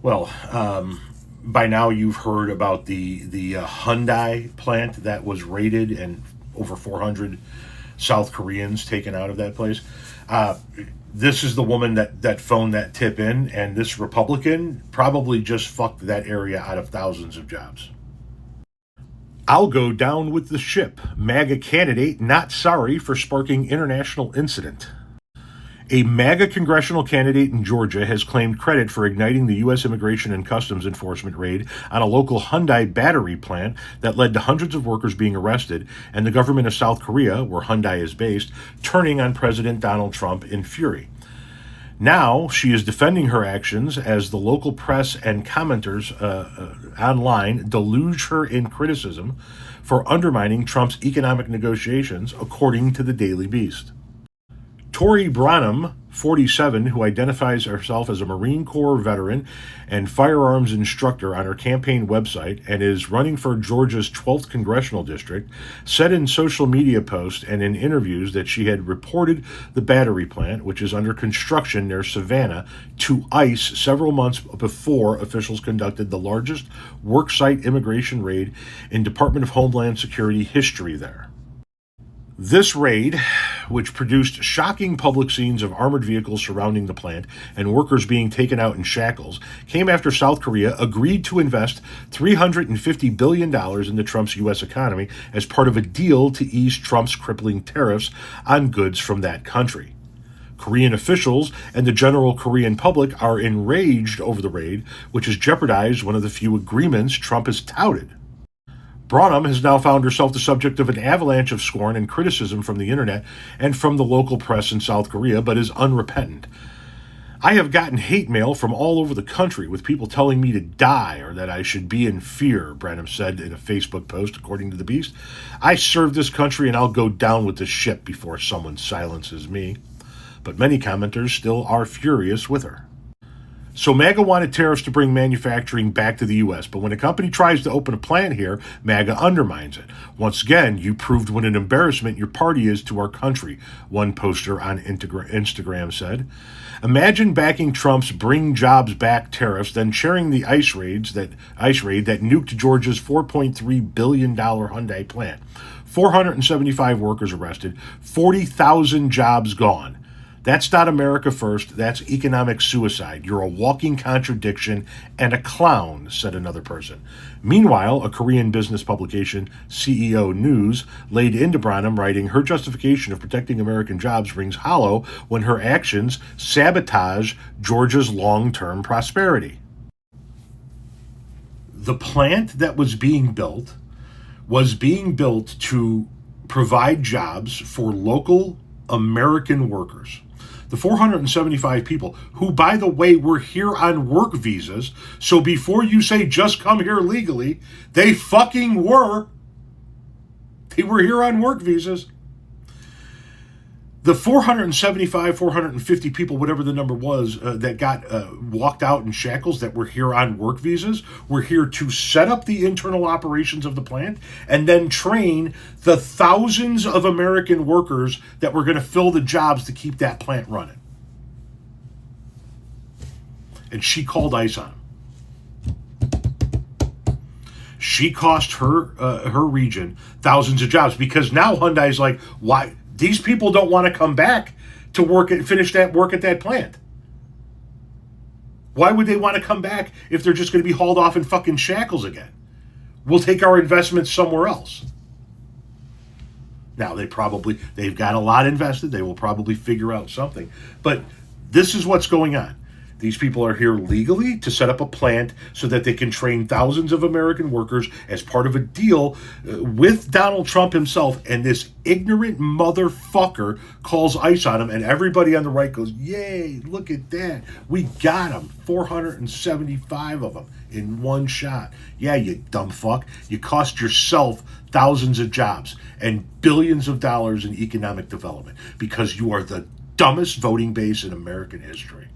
Well, by now you've heard about the Hyundai plant that was raided and over 400 South Koreans taken out of that place. Uh, this is the woman that phoned that tip in, and this Republican probably just fucked that area out of thousands of jobs. I'll go down with the ship. MAGA candidate not sorry for sparking international incident. A MAGA congressional candidate in Georgia has claimed credit for igniting the U.S. Immigration and Customs Enforcement raid on a local Hyundai battery plant that led to hundreds of workers being arrested, and the government of South Korea, where Hyundai is based, turning on President Donald Trump in fury. Now she is defending her actions as the local press and commenters online deluge her in criticism for undermining Trump's economic negotiations, according to the Daily Beast. Tori Branham, 47, who identifies herself as a Marine Corps veteran and firearms instructor on her campaign website and is running for Georgia's 12th congressional district, said in social media posts and in interviews that she had reported the battery plant, which is under construction near Savannah, to ICE several months before officials conducted the largest worksite immigration raid in Department of Homeland Security history there. This raid, which produced shocking public scenes of armored vehicles surrounding the plant and workers being taken out in shackles, came after South Korea agreed to invest $350 billion into Trump's U.S. economy as part of a deal to ease Trump's crippling tariffs on goods from that country. Korean officials and the general Korean public are enraged over the raid, which has jeopardized one of the few agreements Trump has touted. Branham has now found herself the subject of an avalanche of scorn and criticism from the internet and from the local press in South Korea, but is unrepentant. I have gotten hate mail from all over the country with people telling me to die or that I should be in fear, Branham said in a Facebook post, according to The Beast. I serve this country and I'll go down with the ship before someone silences me. But many commenters still are furious with her. So MAGA wanted tariffs to bring manufacturing back to the U.S., but when a company tries to open a plant here, MAGA undermines it. Once again, you proved what an embarrassment your party is to our country, one poster on Instagram said. Imagine backing Trump's Bring Jobs Back tariffs, then sharing the ICE raid that nuked Georgia's $4.3 billion Hyundai plant. 475 workers arrested, 40,000 jobs gone. That's not America first, that's economic suicide. You're a walking contradiction and a clown, said another person. Meanwhile, a Korean business publication, CEO News, laid into Branham, writing, her justification of protecting American jobs rings hollow when her actions sabotage Georgia's long-term prosperity. The plant that was being built to provide jobs for local American workers. The 475 people who, by the way, were here on work visas. So before you say just come here legally, they fucking were. They were here on work visas. The 450 people, whatever the number was, that got walked out in shackles that were here on work visas, were here to set up the internal operations of the plant and then train the thousands of American workers that were going to fill the jobs to keep that plant running. And she called ICE on them. She cost her region thousands of jobs because now Hyundai's like, why? These people don't want to come back to work and finish that work at that plant. Why would they want to come back if they're just going to be hauled off in fucking shackles again? We'll take our investments somewhere else. Now, they've got a lot invested. They will probably figure out something. But this is what's going on. These people are here legally to set up a plant so that they can train thousands of American workers as part of a deal with Donald Trump himself. And this ignorant motherfucker calls ICE on him, and everybody on the right goes, yay, look at that. We got him. 475 of them in one shot. Yeah, you dumb fuck. You cost yourself thousands of jobs and billions of dollars in economic development because you are the dumbest voting base in American history.